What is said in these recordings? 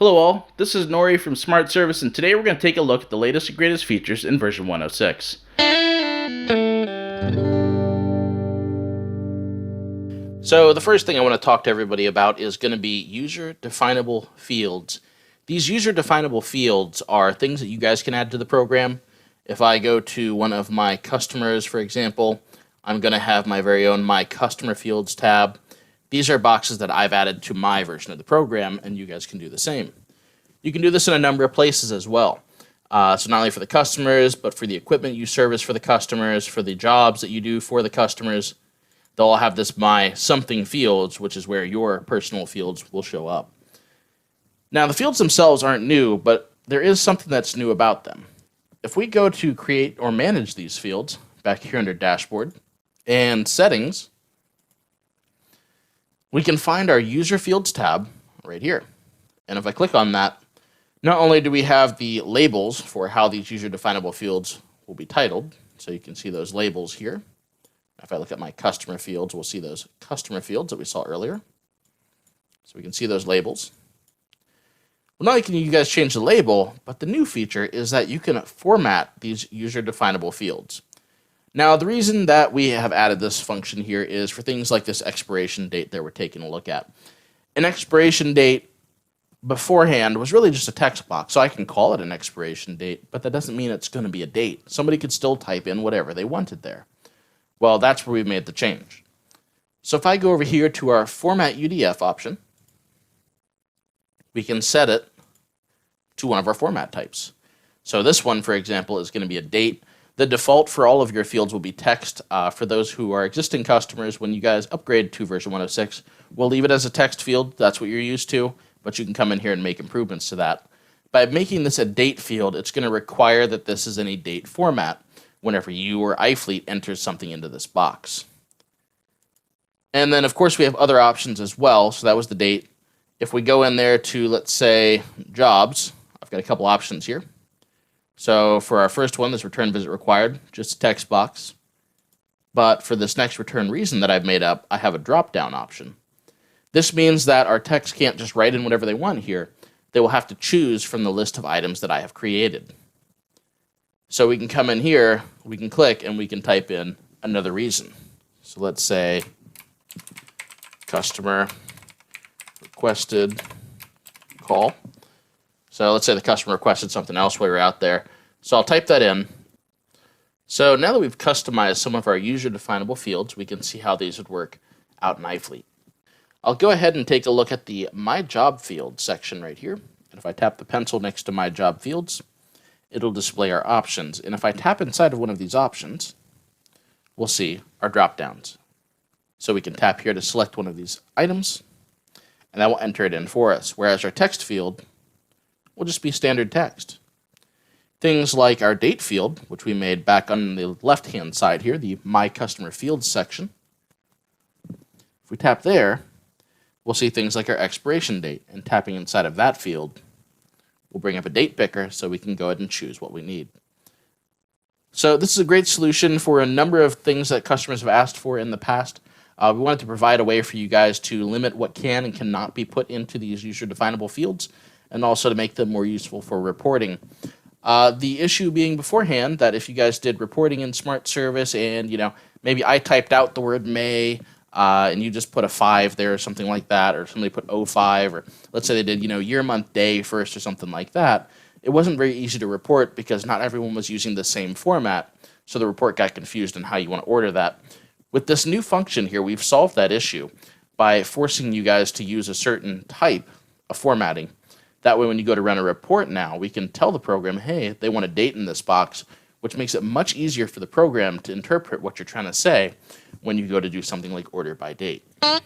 Hello all, this is Nori from Smart Service, and today we're going to take a look at the latest and greatest features in version 106. So the first thing I want to talk to everybody about is going to be user-definable fields. These user-definable fields are things that you guys can add to the program. If I go to one of my customers, for example, I'm going to have my very own My Customer Fields tab. These are boxes that I've added to my version of the program, and you guys can do the same. You can do this in a number of places as well. So not only for the customers, but for the equipment you service for the customers, for the jobs that you do for the customers. They'll all have this My Something fields, which is where your personal fields will show up. Now, the fields themselves aren't new, but there is something that's new about them. If we go to create or manage these fields, back here under Dashboard, and Settings, we can find our User Fields tab right here. And if I click on that, not only do we have the labels for how these user-definable fields will be titled, so you can see those labels here. If I look at my customer fields, we'll see those customer fields that we saw earlier. So we can see those labels. Well, not only can you guys change the label, but the new feature is that you can format these user-definable fields. Now, the reason that we have added this function here is for things like this expiration date that we're taking a look at. An expiration date beforehand was really just a text box, so I can call it an expiration date, but that doesn't mean it's going to be a date. Somebody could still type in whatever they wanted there. Well, that's where we made the change. So if I go over here to our Format UDF option, we can set it to one of our format types. So this one, for example, is going to be a date. The default for all of your fields will be text. For those who are existing customers, when you guys upgrade to version 106, we'll leave it as a text field. That's what you're used to, but you can come in here and make improvements to that. By making this a date field, it's going to require that this is in a date format whenever you or iFleet enters something into this box. And then, of course, we have other options as well. So that was the date. If we go in there to, let's say, jobs, I've got a couple options here. So for our first one, this return visit required, just a text box. But for this next return reason that I've made up, I have a drop-down option. This means that our text can't just write in whatever they want here. They will have to choose from the list of items that I have created. So we can come in here, we can click, and we can type in another reason. So let's say customer requested call. So let's say the customer requested something else while we were out there. So I'll type that in. So now that we've customized some of our user-definable fields, we can see how these would work out in iFleet. I'll go ahead and take a look at the My Job Fields section right here. And if I tap the pencil next to My Job Fields, it'll display our options. And if I tap inside of one of these options, we'll see our drop-downs. So we can tap here to select one of these items, and that will enter it in for us. Whereas our text field will just be standard text. Things like our date field, which we made back on the left-hand side here, the My Customer Fields section. If we tap there, we'll see things like our expiration date, and tapping inside of that field will bring up a date picker so we can go ahead and choose what we need. So this is a great solution for a number of things that customers have asked for in the past. We wanted to provide a way for you guys to limit what can and cannot be put into these user-definable fields, and also to make them more useful for reporting. The issue being beforehand that if you guys did reporting in Smart Service and, maybe I typed out the word May, and you just put a 5 there or something like that, or somebody put 05, or let's say they did, year, month, day first or something like that, it wasn't very easy to report because not everyone was using the same format, so the report got confused on how you want to order that. With this new function here, we've solved that issue by forcing you guys to use a certain type of formatting. That way when you go to run a report now, we can tell the program, hey, they want a date in this box, which makes it much easier for the program to interpret what you're trying to say when you go to do something like order by date. The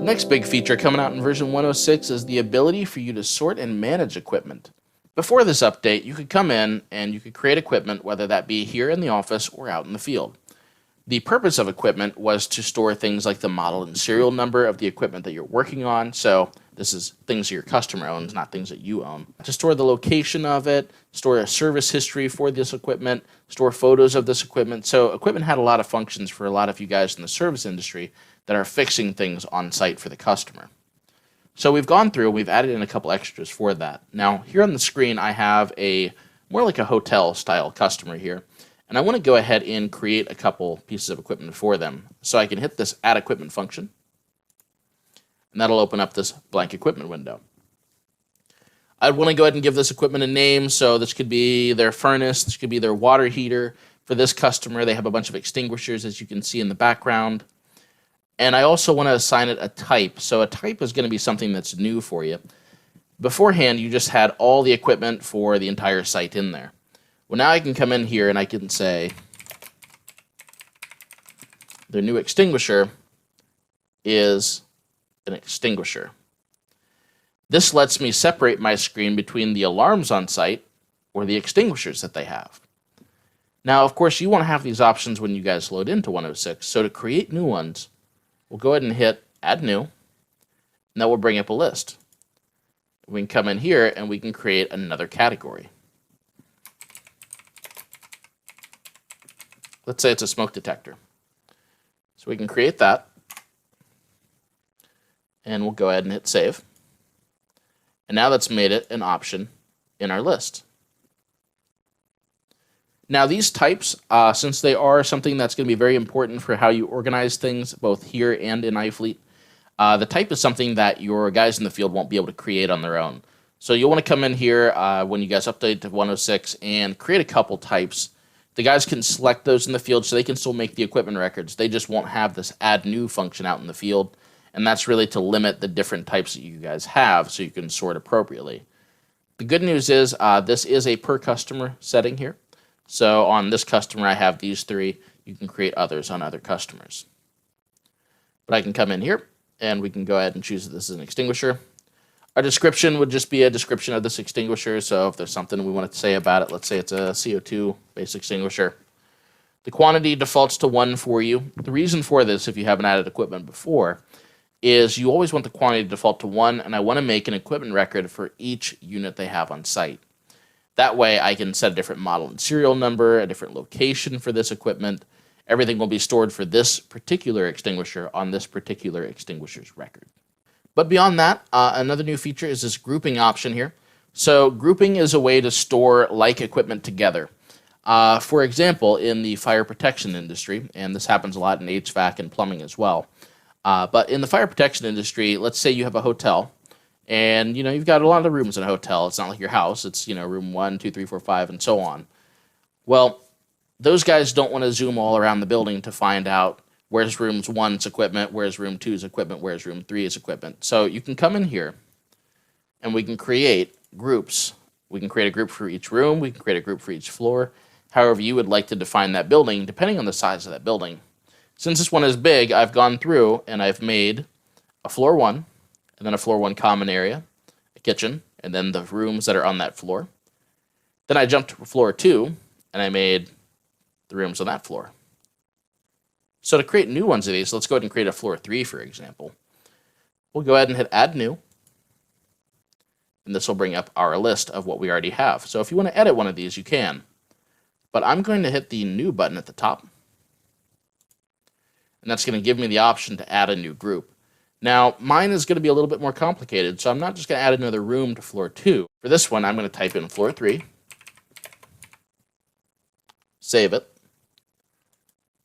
next big feature coming out in version 106 is the ability for you to sort and manage equipment. Before this update, you could come in and you could create equipment, whether that be here in the office or out in the field. The purpose of equipment was to store things like the model and serial number of the equipment that you're working on. So this is things your customer owns, not things that you own. To store the location of it, store a service history for this equipment, store photos of this equipment. So equipment had a lot of functions for a lot of you guys in the service industry that are fixing things on site for the customer. So we've gone through, we've added in a couple extras for that. Now here on the screen I have a more like a hotel style customer here, and I want to go ahead and create a couple pieces of equipment for them. So I can hit this add equipment function, and that'll open up this blank equipment window. I'd want to go ahead and give this equipment a name, so this could be their furnace, this could be their water heater. For this customer, they have a bunch of extinguishers, as you can see in the background. And I also want to assign it a type. So a type is going to be something that's new for you. Beforehand, you just had all the equipment for the entire site in there. Well, now I can come in here and I can say their new extinguisher is an extinguisher. This lets me separate my screen between the alarms on site or the extinguishers that they have. Now, of course, you want to have these options when you guys load into 106. So to create new ones, we'll go ahead and hit Add New, and that will bring up a list. We can come in here and we can create another category. Let's say it's a smoke detector. So we can create that, and we'll go ahead and hit Save. And now that's made it an option in our list. Now these types, since they are something that's going to be very important for how you organize things, both here and in iFleet, the type is something that your guys in the field won't be able to create on their own. So you'll want to come in here when you guys update to 106 and create a couple types. The guys can select those in the field so they can still make the equipment records. They just won't have this add new function out in the field. And that's really to limit the different types that you guys have so you can sort appropriately. The good news is this is a per customer setting here. So on this customer, I have these three. You can create others on other customers. But I can come in here, and we can go ahead and choose that this is an extinguisher. Our description would just be a description of this extinguisher. So if there's something we want to say about it, let's say it's a CO2-based extinguisher. The quantity defaults to 1 for you. The reason for this, if you haven't added equipment before, is you always want the quantity to default to 1, and I want to make an equipment record for each unit they have on site. That way I can set a different model and serial number, a different location for this equipment. Everything will be stored for this particular extinguisher on this particular extinguisher's record. But beyond that, another new feature is this grouping option here. So grouping is a way to store like equipment together. For example, in the fire protection industry, and this happens a lot in HVAC and plumbing as well, but in the fire protection industry, let's say you have a hotel, and you've got a lot of rooms in a hotel. It's not like your house. It's room 1, 2, 3, 4, 5, and so on. Well, those guys don't want to zoom all around the building to find out where's room 1's equipment, where's room 2's equipment, where's room 3's equipment. So you can come in here, and we can create groups. We can create a group for each room. We can create a group for each floor. However you would like to define that building, depending on the size of that building. Since this one is big, I've gone through and I've made a floor 1, and then a floor 1 common area, a kitchen, and then the rooms that are on that floor. Then I jumped to floor 2, and I made the rooms on that floor. So to create new ones of these, let's go ahead and create a floor 3, for example. We'll go ahead and hit Add New, and this will bring up our list of what we already have. So if you want to edit one of these, you can. But I'm going to hit the New button at the top, and that's going to give me the option to add a new group. Now, mine is going to be a little bit more complicated, so I'm not just going to add another room to floor 2. For this one, I'm going to type in floor 3, save it,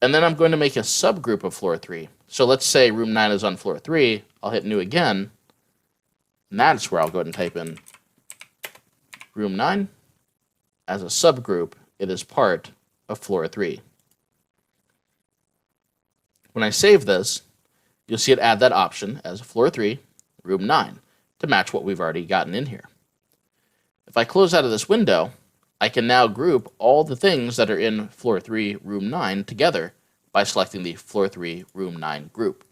and then I'm going to make a subgroup of floor 3. So let's say room 9 is on floor 3. I'll hit New again, and that's where I'll go ahead and type in room 9 as a subgroup. It is part of floor 3. When I save this, you'll see it add that option as floor 3, room 9, to match what we've already gotten in here. If I close out of this window, I can now group all the things that are in floor 3, room 9 together by selecting the floor 3, room 9 group.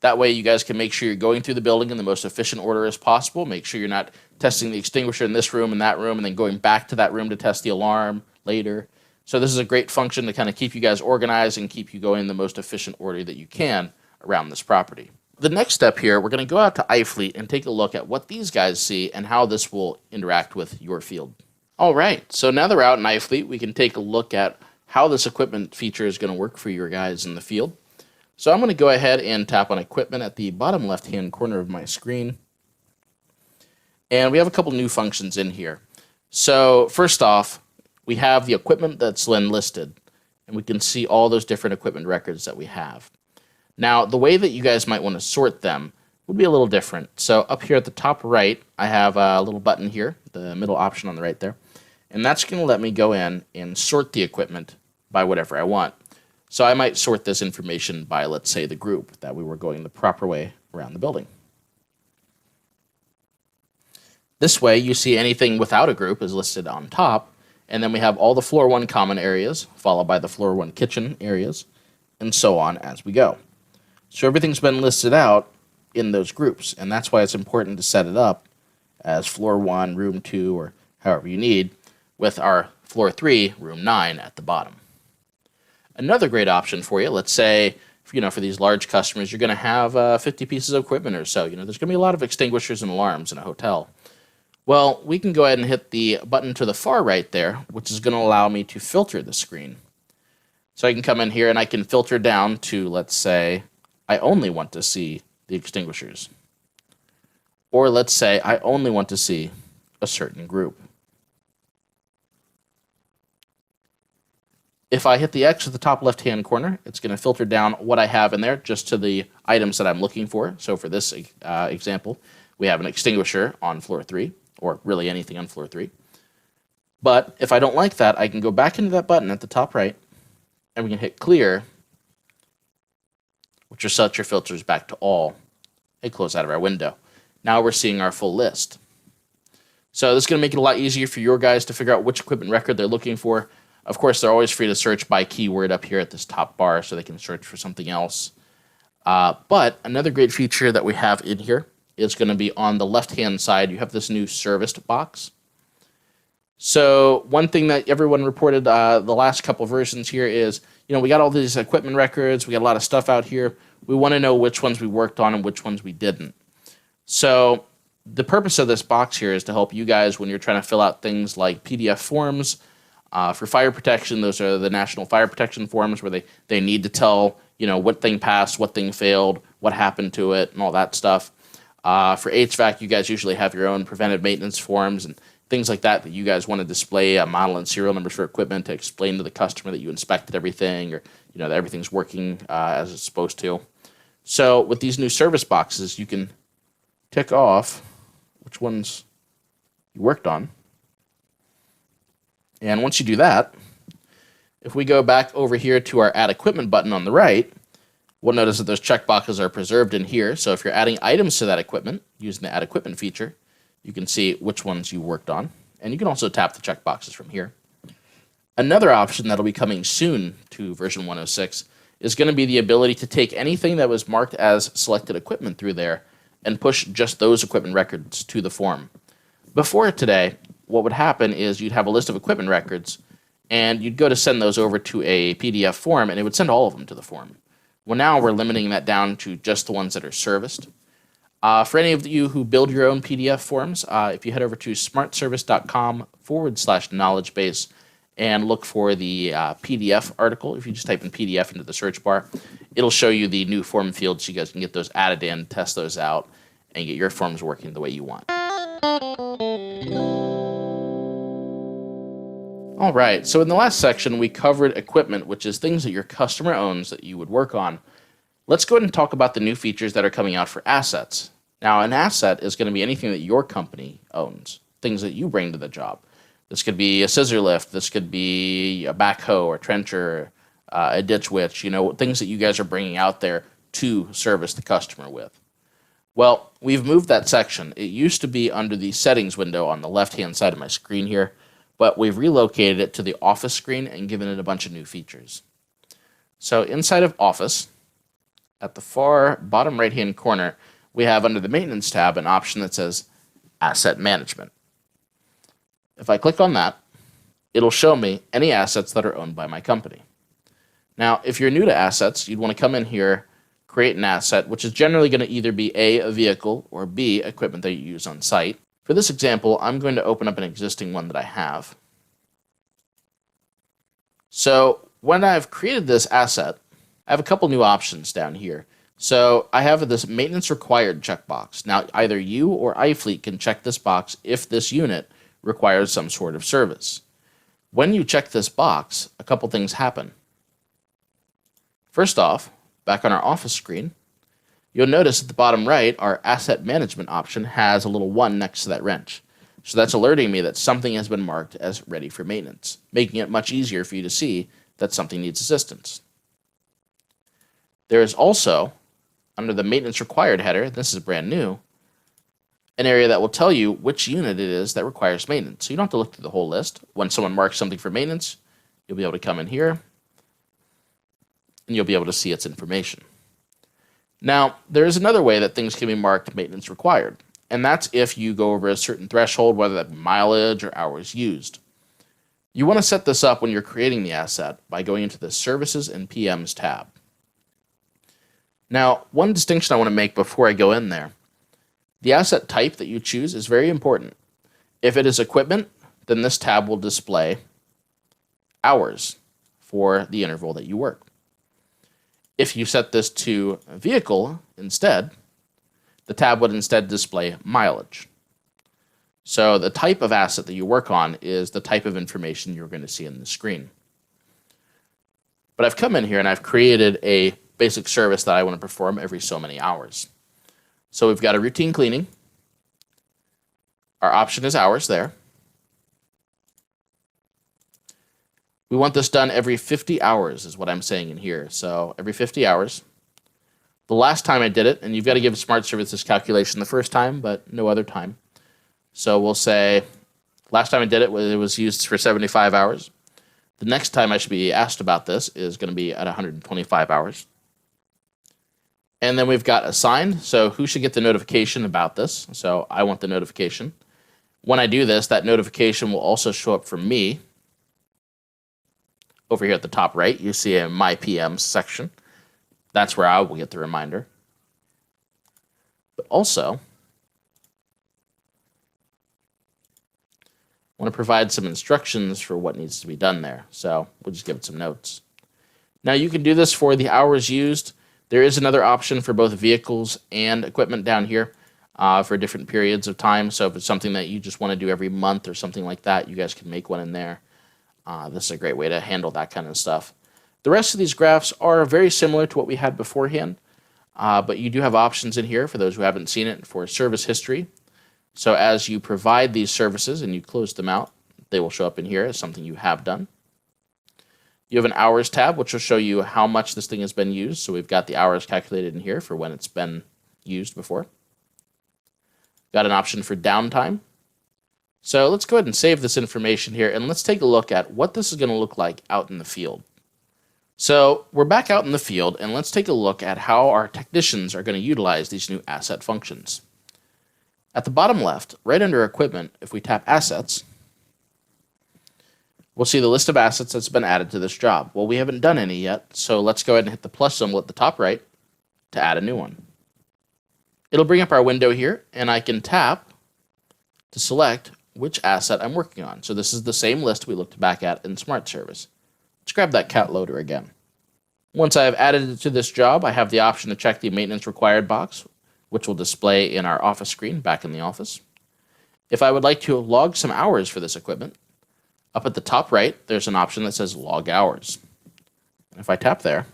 That way you guys can make sure you're going through the building in the most efficient order as possible. Make sure you're not testing the extinguisher in this room and that room and then going back to that room to test the alarm later. So this is a great function to kind of keep you guys organized and keep you going in the most efficient order that you can around this property. The next step here, we're going to go out to iFleet and take a look at what these guys see and how this will interact with your field. All right, so now that we're out in iFleet, we can take a look at how this equipment feature is going to work for your guys in the field. So I'm going to go ahead and tap on equipment at the bottom left-hand corner of my screen. And we have a couple new functions in here. So first off, we have the equipment that's then listed, and we can see all those different equipment records that we have. Now, the way that you guys might want to sort them would be a little different. So up here at the top right, I have a little button here, the middle option on the right there, and that's going to let me go in and sort the equipment by whatever I want. So I might sort this information by, let's say, the group that we were going the proper way around the building. This way, you see anything without a group is listed on top, and then we have all the floor 1 common areas, followed by the floor 1 kitchen areas, and so on as we go. So everything's been listed out in those groups, and that's why it's important to set it up as floor 1, room 2, or however you need, with our floor 3, room 9 at the bottom. Another great option for you, let's say, for these large customers, you're going to have 50 pieces of equipment or so. There's going to be a lot of extinguishers and alarms in a hotel. Well, we can go ahead and hit the button to the far right there, which is going to allow me to filter the screen. So I can come in here and I can filter down to, let's say, I only want to see the extinguishers. Or let's say I only want to see a certain group. If I hit the X at the top left-hand corner, it's going to filter down what I have in there just to the items that I'm looking for. So for this example, we have an extinguisher on floor 3, or really anything on floor 3. But if I don't like that, I can go back into that button at the top right, and we can hit clear, which will set your filters back to all, and close out of our window. Now we're seeing our full list. So this is going to make it a lot easier for your guys to figure out which equipment record they're looking for. Of course, they're always free to search by keyword up here at this top bar, so they can search for something else. But another great feature that we have in here is going to be on the left-hand side. You have this new serviced box. So one thing that everyone reported the last couple versions here is, we got all these equipment records, we got a lot of stuff out here. We want to know which ones we worked on and which ones we didn't. So the purpose of this box here is to help you guys when you're trying to fill out things like PDF forms. For fire protection, those are the National Fire Protection forms where they need to tell, what thing passed, what thing failed, what happened to it, and all that stuff. For HVAC, you guys usually have your own preventive maintenance forms and things like that you guys want to display model and serial numbers for equipment to explain to the customer that you inspected everything, or that everything's working as it's supposed to. So with these new service boxes, you can tick off which ones you worked on. And once you do that, if we go back over here to our Add Equipment button on the right, we'll notice that those checkboxes are preserved in here. So if you're adding items to that equipment using the Add Equipment feature, you can see which ones you worked on. And you can also tap the checkboxes from here. Another option that will be coming soon to version 106 is going to be the ability to take anything that was marked as selected equipment through there and push just those equipment records to the form. Before today, what would happen is you'd have a list of equipment records, and you'd go to send those over to a PDF form, and it would send all of them to the form. Well, now we're limiting that down to just the ones that are serviced. For any of you who build your own PDF forms, if you head over to smartservice.com/knowledge base and look for the PDF article, if you just type in PDF into the search bar, it'll show you the new form fields so you guys can get those added in, test those out, and get your forms working the way you want. All right, so in the last section, we covered equipment, which is things that your customer owns that you would work on. Let's go ahead and talk about the new features that are coming out for assets. Now, an asset is going to be anything that your company owns, things that you bring to the job. This could be a scissor lift, this could be a backhoe or trencher, a ditch witch, things that you guys are bringing out there to service the customer with. Well, we've moved that section. It used to be under the settings window on the left-hand side of my screen here, but we've relocated it to the Office screen and given it a bunch of new features. So inside of Office, at the far bottom right-hand corner, we have under the Maintenance tab an option that says Asset Management. If I click on that, it'll show me any assets that are owned by my company. Now, if you're new to assets, you'd want to come in here, create an asset, which is generally going to either be a vehicle, or B, equipment that you use on site. For this example, I'm going to open up an existing one that I have. So when I've created this asset, I have a couple new options down here. So I have this maintenance required checkbox. Now, either you or iFleet can check this box if this unit requires some sort of service. When you check this box, a couple things happen. First off, back on our office screen, you'll notice at the bottom right, our asset management option has a little 1 next to that wrench. So that's alerting me that something has been marked as ready for maintenance, making it much easier for you to see that something needs assistance. There is also, under the maintenance required header, this is brand new, an area that will tell you which unit it is that requires maintenance. So you don't have to look through the whole list. When someone marks something for maintenance, you'll be able to come in here and you'll be able to see its information. Now, there is another way that things can be marked maintenance required, and that's if you go over a certain threshold, whether that be mileage or hours used. You want to set this up when you're creating the asset by going into the Services and PMs tab. Now, one distinction I want to make before I go in there, the asset type that you choose is very important. If it is equipment, then this tab will display hours for the interval that you work. If you set this to vehicle instead, the tab would instead display mileage. So the type of asset that you work on is the type of information you're going to see in the screen. But I've come in here and I've created a basic service that I want to perform every so many hours. So we've got a routine cleaning. Our option is hours there. We want this done every 50 hours is what I'm saying in here. So every 50 hours. The last time I did it, and you've got to give Smart Service this calculation the first time, but no other time. So we'll say last time I did it was used for 75 hours. The next time I should be asked about this is going to be at 125 hours. And then we've got assigned. So who should get the notification about this? So I want the notification. When I do this, that notification will also show up for me. Over here at the top right, you see a My PMs section. That's where I will get the reminder. But also, I want to provide some instructions for what needs to be done there. So we'll just give it some notes. Now you can do this for the hours used. There is another option for both vehicles and equipment down here for different periods of time. So if it's something that you just want to do every month or something like that, you guys can make one in there. This is a great way to handle that kind of stuff. The rest of these graphs are very similar to what we had beforehand, but you do have options in here for those who haven't seen it for service history. So as you provide these services and you close them out, they will show up in here as something you have done. You have an hours tab, which will show you how much this thing has been used. So we've got the hours calculated in here for when it's been used before. Got an option for downtime. So let's go ahead and save this information here, and let's take a look at what this is going to look like out in the field. So we're back out in the field, and let's take a look at how our technicians are going to utilize these new asset functions. At the bottom left, right under Equipment, if we tap Assets, we'll see the list of assets that's been added to this job. Well, we haven't done any yet, so let's go ahead and hit the plus symbol at the top right to add a new one. It'll bring up our window here, and I can tap to select which asset I'm working on. So this is the same list we looked back at in Smart Service. Let's grab that cat loader again. Once I have added it to this job, I have the option to check the maintenance required box, which will display in our office screen back in the office. If I would like to log some hours for this equipment, up at the top right, there's an option that says log hours. And if I tap there,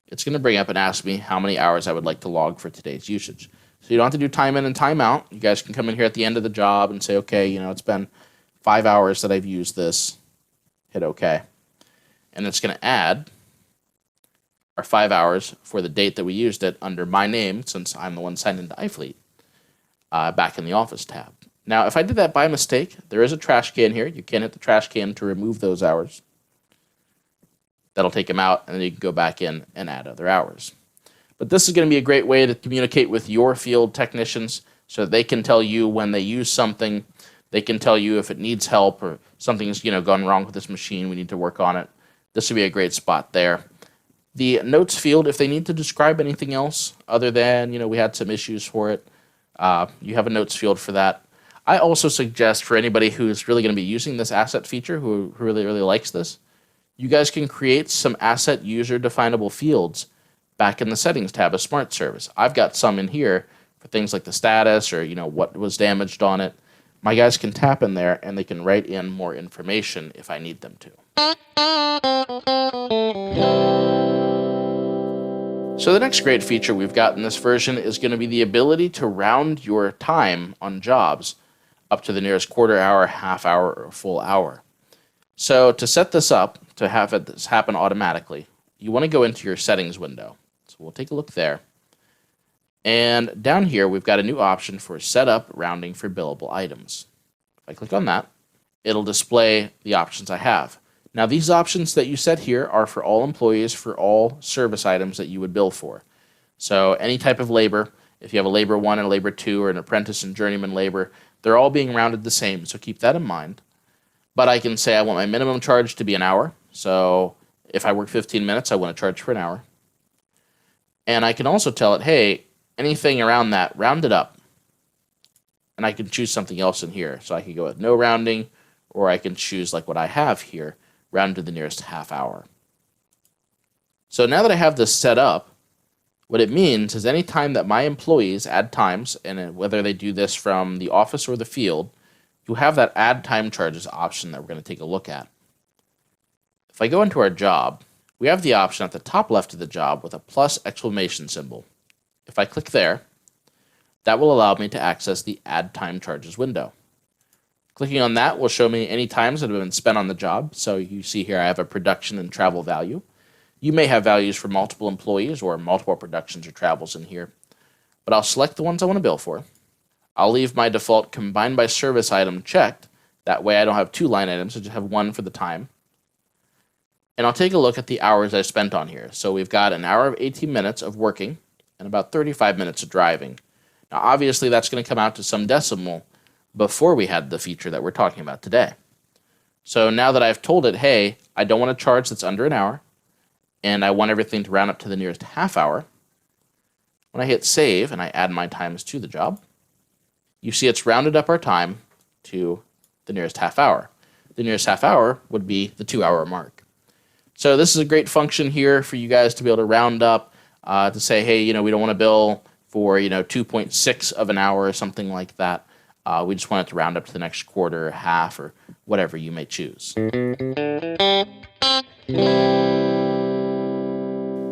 it's going to bring up and ask me how many hours I would like to log for today's usage. So you don't have to do time in and time out. You guys can come in here at the end of the job and say, okay, it's been 5 hours that I've used this. Hit OK. And it's going to add our 5 hours for the date that we used it under my name, since I'm the one signed into iFleet, back in the Office tab. Now, if I did that by mistake, there is a trash can here. You can hit the trash can to remove those hours. That'll take them out, and then you can go back in and add other hours. But this is going to be a great way to communicate with your field technicians so that they can tell you when they use something. They can tell you if it needs help or something's gone wrong with this machine. We need to work on it. This would be a great spot there. The notes field, if they need to describe anything else other than we had some issues for it, you have a notes field for that. I also suggest for anybody who's really going to be using this asset feature, who really likes this, you guys can create some asset user-definable fields back in the Settings tab of Smart Service. I've got some in here for things like the status or what was damaged on it. My guys can tap in there and they can write in more information if I need them to. So the next great feature we've got in this version is going to be the ability to round your time on jobs up to the nearest quarter hour, half hour, or full hour. So to set this up, to have this happen automatically, you want to go into your settings window. So we'll take a look there. And down here, we've got a new option for Setup Rounding for Billable Items. If I click on that, it'll display the options I have. Now, these options that you set here are for all employees for all service items that you would bill for. So any type of labor, if you have a labor 1 and a labor 2 or an apprentice and journeyman labor, they're all being rounded the same, so keep that in mind. But I can say I want my minimum charge to be an hour. So if I work 15 minutes, I want to charge for an hour. And I can also tell it, hey, anything around that, round it up. And I can choose something else in here. So I can go with no rounding, or I can choose like what I have here, round to the nearest half hour. So now that I have this set up, what it means is any time that my employees add times, and whether they do this from the office or the field, you have that add time charges option that we're going to take a look at. If I go into our job, we have the option at the top left of the job with a plus exclamation symbol. If I click there, that will allow me to access the Add Time Charges window. Clicking on that will show me any times that have been spent on the job. So you see here I have a production and travel value. You may have values for multiple employees or multiple productions or travels in here, but I'll select the ones I want to bill for. I'll leave my default combined by service item checked. That way I don't have 2 line items, I just have 1 for the time. And I'll take a look at the hours I spent on here. So we've got an hour of 18 minutes of working and about 35 minutes of driving. Now obviously that's going to come out to some decimal before we had the feature that we're talking about today. So now that I've told it, hey, I don't want a charge that's under an hour, and I want everything to round up to the nearest half hour, when I hit save and I add my times to the job, you see it's rounded up our time to the nearest half hour. The nearest half hour would be the 2-hour mark. So this is a great function here for you guys to be able to round up, to say, hey, we don't want to bill for 2.6 of an hour or something like that. We just want it to round up to the next quarter, half, or whatever you may choose.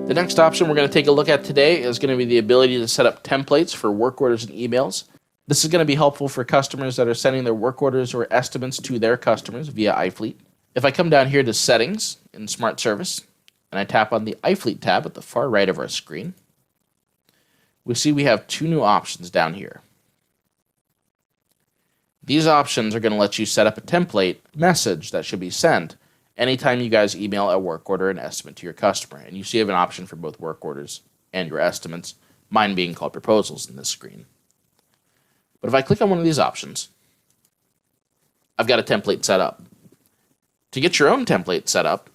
The next option we're going to take a look at today is going to be the ability to set up templates for work orders and emails. This is going to be helpful for customers that are sending their work orders or estimates to their customers via iFleet. If I come down here to Settings in Smart Service, and I tap on the iFleet tab at the far right of our screen, we see we have 2 new options down here. These options are going to let you set up a template message that should be sent anytime you guys email a work order and estimate to your customer. And you see you have an option for both work orders and your estimates, mine being called proposals in this screen. But if I click on one of these options, I've got a template set up. To get your own template set up,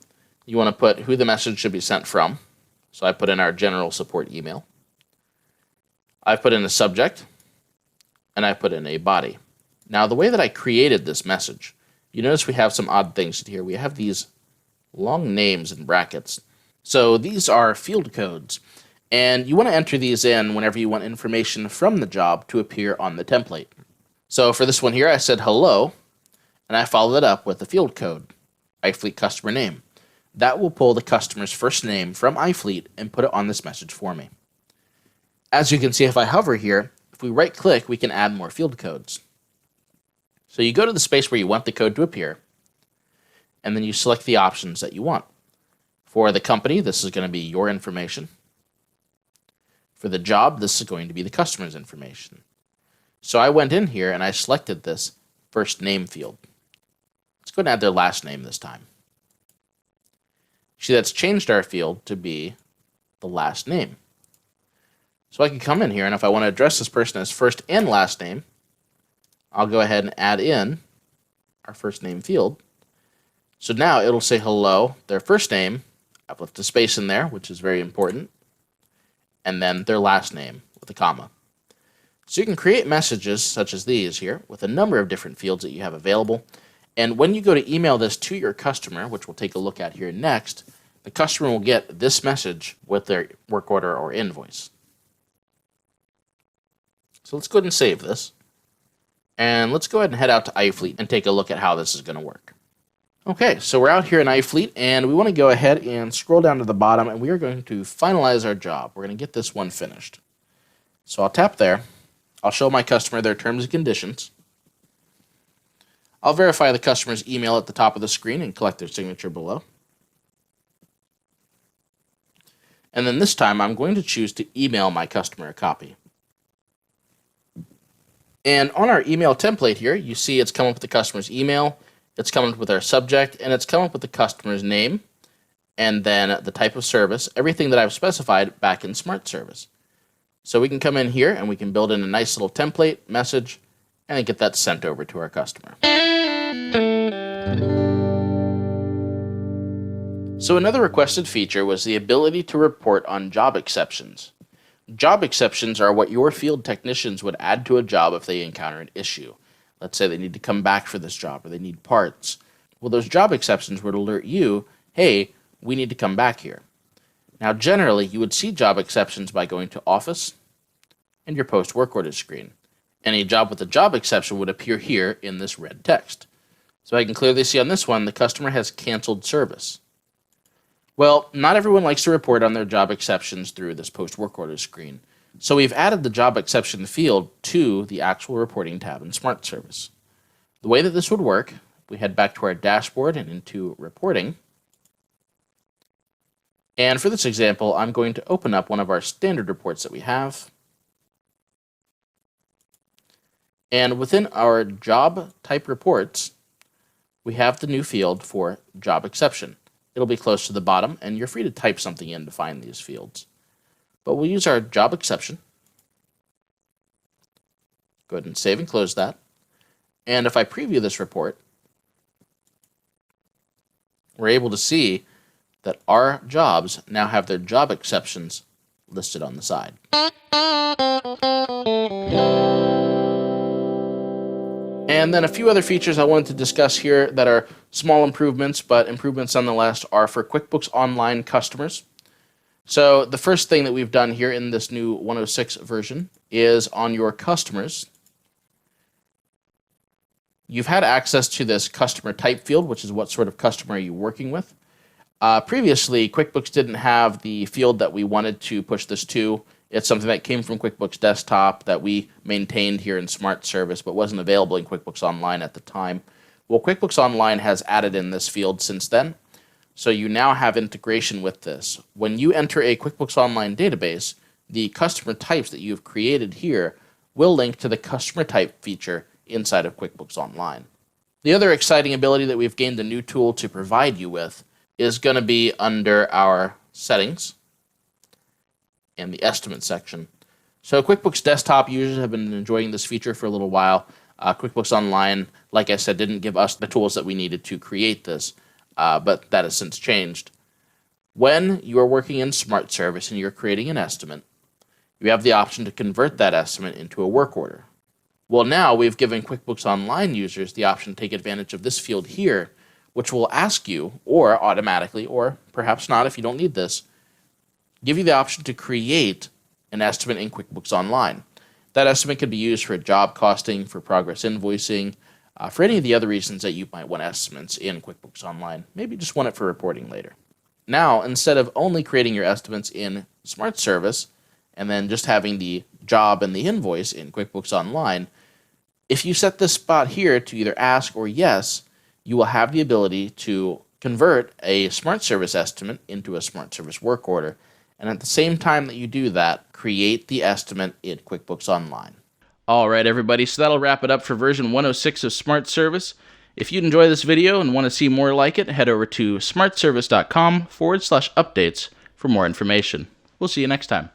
you want to put who the message should be sent from. So I put in our general support email. I've put in a subject, and I put in a body. Now, the way that I created this message, you notice we have some odd things here. We have these long names in brackets. So these are field codes, and you want to enter these in whenever you want information from the job to appear on the template. So for this one here, I said hello, and I followed it up with the field code, iFleet customer name. That will pull the customer's first name from iFleet and put it on this message for me. As you can see, if I hover here, if we right-click, we can add more field codes. So you go to the space where you want the code to appear, and then you select the options that you want. For the company, this is going to be your information. For the job, this is going to be the customer's information. So I went in here and I selected this first name field. Let's go and add their last name this time. See, that's changed our field to be the last name. So I can come in here, and if I want to address this person as first and last name, I'll go ahead and add in our first name field. So now it'll say hello, their first name. I've left a space in there, which is very important, and then their last name with a comma. So you can create messages such as these here with a number of different fields that you have available, And when you go to email this to your customer, which we'll take a look at here next, the customer will get this message with their work order or invoice. So let's go ahead and save this. And let's go ahead and head out to iFleet and take a look at how this is going to work. Okay, so we're out here in iFleet, and we want to go ahead and scroll down to the bottom, and we are going to finalize our job. We're going to get this one finished. So I'll tap there. I'll show my customer their terms and conditions. I'll verify the customer's email at the top of the screen and collect their signature below. And then this time, I'm going to choose to email my customer a copy. And on our email template here, you see it's come up with the customer's email, it's come up with our subject, and it's come up with the customer's name, and then the type of service, everything that I've specified back in Smart Service. So we can come in here and we can build in a nice little template message and get that sent over to our customer. So another requested feature was the ability to report on job exceptions. Job exceptions are what your field technicians would add to a job if they encounter an issue. Let's say they need to come back for this job or they need parts. Well, those job exceptions would alert you, hey, we need to come back here. Now, generally, you would see job exceptions by going to Office and your Post Work Orders screen. Any job with a job exception would appear here in this red text. So I can clearly see on this one, the customer has canceled service. Well, not everyone likes to report on their job exceptions through this Post Work Orders screen. So we've added the job exception field to the actual reporting tab in Smart Service. The way that this would work, we head back to our dashboard and into reporting. And for this example, I'm going to open up one of our standard reports that we have. And within our job type reports, we have the new field for job exception. It'll be close to the bottom, and you're free to type something in to find these fields. But we'll use our job exception. Go ahead and save and close that. And if I preview this report, we're able to see that our jobs now have their job exceptions listed on the side. And then a few other features I wanted to discuss here that are small improvements, but improvements nonetheless, are for QuickBooks Online customers. So the first thing that we've done here in this new 106 version is on your customers. You've had access to this customer type field, which is what sort of customer are you working with. Previously, QuickBooks didn't have the field that we wanted to push this to. It's something that came from QuickBooks Desktop that we maintained here in Smart Service, but wasn't available in QuickBooks Online at the time. Well, QuickBooks Online has added in this field since then, so you now have integration with this. When you enter a QuickBooks Online database, the customer types that you've created here will link to the customer type feature inside of QuickBooks Online. The other exciting ability that we've gained a new tool to provide you with is going to be under our settings in the estimate section. So QuickBooks Desktop users have been enjoying this feature for a little while. QuickBooks Online, like I said, didn't give us the tools that we needed to create this, but that has since changed. When you are working in Smart Service and you're creating an estimate, you have the option to convert that estimate into a work order. Well, now we've given QuickBooks Online users the option to take advantage of this field here, which will ask you, or automatically, or perhaps not if you don't need this, give you the option to create an estimate in QuickBooks Online. That estimate could be used for job costing, for progress invoicing, for any of the other reasons that you might want estimates in QuickBooks Online. Maybe just want it for reporting later. Now, instead of only creating your estimates in Smart Service and then just having the job and the invoice in QuickBooks Online, if you set this spot here to either ask or yes, you will have the ability to convert a Smart Service estimate into a Smart Service work order. And at the same time that you do that, create the estimate in QuickBooks Online. All right, everybody, so that'll wrap it up for version 106 of Smart Service. If you'd enjoy this video and want to see more like it, head over to smartservice.com/updates for more information. We'll see you next time.